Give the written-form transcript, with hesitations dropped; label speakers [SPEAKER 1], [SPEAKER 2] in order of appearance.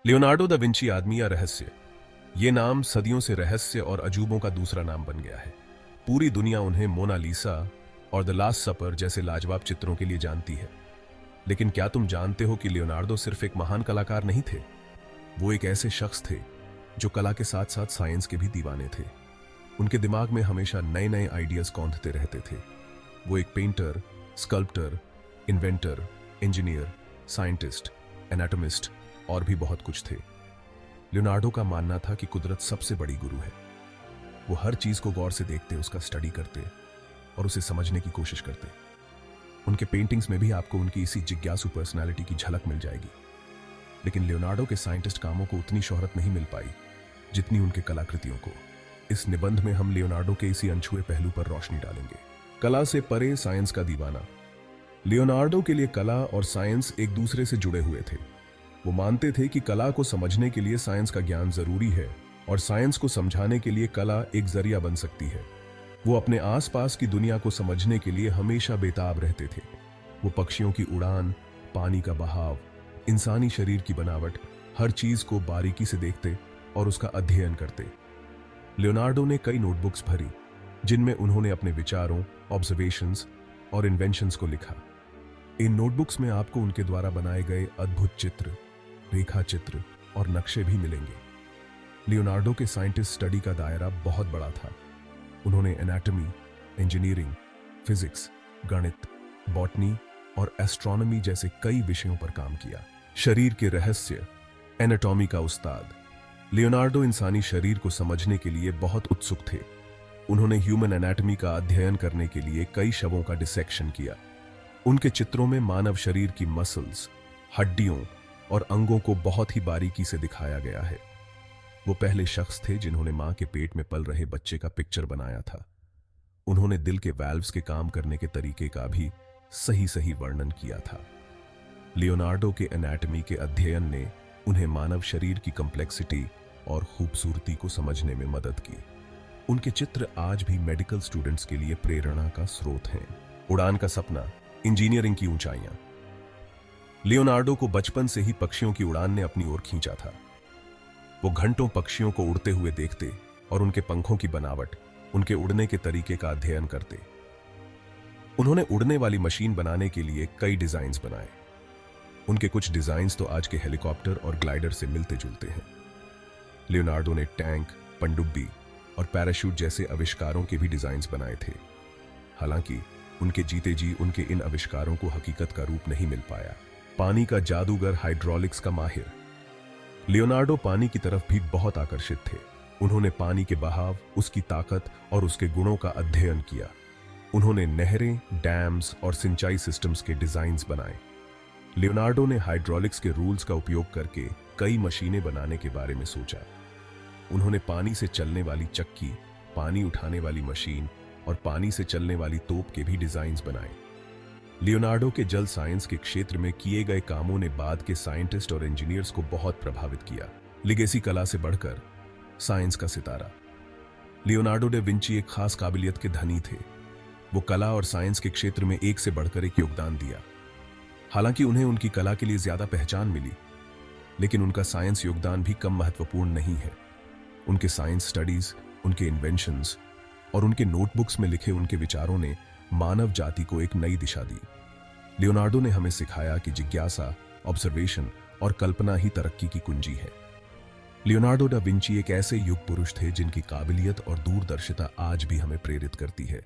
[SPEAKER 1] Leonardo da Vinci आदमी या रहस्य, ये नाम सदियों से रहस्य और अजूबों का दूसरा नाम बन गया है। पूरी दुनिया उन्हें मोनालिसा और द लास्ट सपर जैसे लाजवाब चित्रों के लिए जानती है। लेकिन क्या तुम जानते हो कि लियोनार्डो सिर्फ एक महान कलाकार नहीं थे, वो एक ऐसे शख्स थे जो कला के साथ साथ साइंस के भी दीवाने थे। उनके दिमाग में हमेशा नए नए आइडियाज कौंधते रहते थे। वो एक painter, sculptor, inventor, engineer, scientist, anatomist और भी बहुत कुछ थे। लियोनार्डो का मानना था कि कुदरत सबसे बड़ी गुरु है। वो हर चीज को गौर से देखते, उसका स्टडी करते और उसे समझने की कोशिश करते। उनके पेंटिंग्स में भी आपको उनकी इसी जिज्ञासु पर्सनालिटी की झलक मिल जाएगी। लेकिन लियोनार्डो के साइंटिस्ट कामों को उतनी शोहरत नहीं मिल पाई जितनी उनके कलाकृतियों को। इस निबंध में हम लियोनार्डो के इसी अनछुए पहलू पर रोशनी डालेंगे। कला से परे साइंस का दीवाना। लियोनार्डो के लिए कला और साइंस एक दूसरे से जुड़े हुए थे। वो मानते थे कि कला को समझने के लिए साइंस का ज्ञान जरूरी है और साइंस को समझाने के लिए कला एक जरिया बन सकती है। वो अपने आसपास की दुनिया को समझने के लिए हमेशा बेताब रहते थे। वो पक्षियों की उड़ान, पानी का बहाव, इंसानी शरीर की बनावट, हर चीज को बारीकी से देखते और उसका अध्ययन करते। लियोनार्डो ने कई नोटबुक्स भरी जिनमें उन्होंने अपने विचारों, ऑब्जर्वेशंस और इन्वेंशंस को लिखा। इन नोटबुक्स में आपको उनके द्वारा बनाए गए अद्भुत चित्र, रेखा चित्र और नक्शे भी मिलेंगे। लियोनार्डो के साइंटिस्ट स्टडी का दायरा बहुत बड़ा था। उन्होंने एनाटॉमी, इंजीनियरिंग, फिजिक्स, गणित, बॉटनी और एस्ट्रोनॉमी जैसे कई विषयों पर काम किया। शरीर के रहस्य, एनाटॉमी का उस्ताद। लियोनार्डो इंसानी शरीर को समझने के लिए बहुत उत्सुक थे। उन्होंने ह्यूमन एनाटॉमी का अध्ययन करने के लिए कई शवों का डिसेक्शन किया। उनके चित्रों में मानव शरीर की मसल्स, हड्डियों और अंगों को बहुत ही बारीकी से दिखाया गया है। वो पहले शख्स थे जिन्होंने मां के पेट में पल रहे बच्चे का पिक्चर बनाया था। उन्होंने दिल के वाल्व्स के काम करने के तरीके का भी सही सही वर्णन किया था। लियोनार्डो के एनाटॉमी के अध्ययन ने उन्हें मानव शरीर की कॉम्प्लेक्सिटी और खूबसूरती को समझने में मदद की। उनके चित्र आज भी मेडिकल स्टूडेंट्स के लिए प्रेरणा का स्रोत हैं। उड़ान का सपना, इंजीनियरिंग की ऊंचाइयां। लियोनार्डो को बचपन से ही पक्षियों की उड़ान ने अपनी ओर खींचा था। वो घंटों पक्षियों को उड़ते हुए देखते और उनके पंखों की बनावट, उनके उड़ने के तरीके का अध्ययन करते। उन्होंने उड़ने वाली मशीन बनाने के लिए कई डिजाइन्स बनाए। उनके कुछ डिजाइन्स तो आज के हेलीकॉप्टर और ग्लाइडर से मिलते जुलते हैं। लियोनार्डो ने टैंक, पनडुब्बी और पैराशूट जैसे आविष्कारों के भी डिजाइन्स बनाए थे। हालांकि उनके जीते जी उनके इन आविष्कारों को हकीकत का रूप नहीं मिल पाया। पानी का जादूगर, हाइड्रोलिक्स का माहिर। लियोनार्डो पानी की तरफ भी बहुत आकर्षित थे। उन्होंने पानी के बहाव, उसकी ताकत और उसके गुणों का अध्ययन किया। उन्होंने नहरें, डैम्स और सिंचाई सिस्टम्स के डिजाइन्स बनाए। लियोनार्डो ने हाइड्रोलिक्स के रूल्स का उपयोग करके कई मशीनें बनाने के बारे में सोचा। उन्होंने पानी से चलने वाली चक्की, पानी उठाने वाली मशीन और पानी से चलने वाली तोप के भी डिजाइन्स बनाए। लियोनार्डो के जल साइंस के क्षेत्र में किए गए कामों ने बाद के साइंटिस्ट और इंजीनियर्स को बहुत प्रभावित किया। लिगेसी कला से बढ़कर साइंस का सितारा। लियोनार्डो डा विंची एक खास काबिलियत के धनी थे। वो कला और साइंस के क्षेत्र में एक से बढ़कर एक योगदान दिया। हालांकि उन्हें उनकी कला के लिए ज्यादा पहचान मिली, लेकिन उनका साइंस योगदान भी कम महत्वपूर्ण नहीं है। उनके साइंस स्टडीज, उनके इन्वेंशंस और उनके नोटबुक्स में लिखे उनके विचारों ने मानव जाति को एक नई दिशा दी। लियोनार्डो ने हमें सिखाया कि जिज्ञासा, ऑब्जर्वेशन और कल्पना ही तरक्की की कुंजी है। लियोनार्डो डा विंची एक ऐसे युग पुरुष थे जिनकी काबिलियत और दूरदर्शिता आज भी हमें प्रेरित करती है।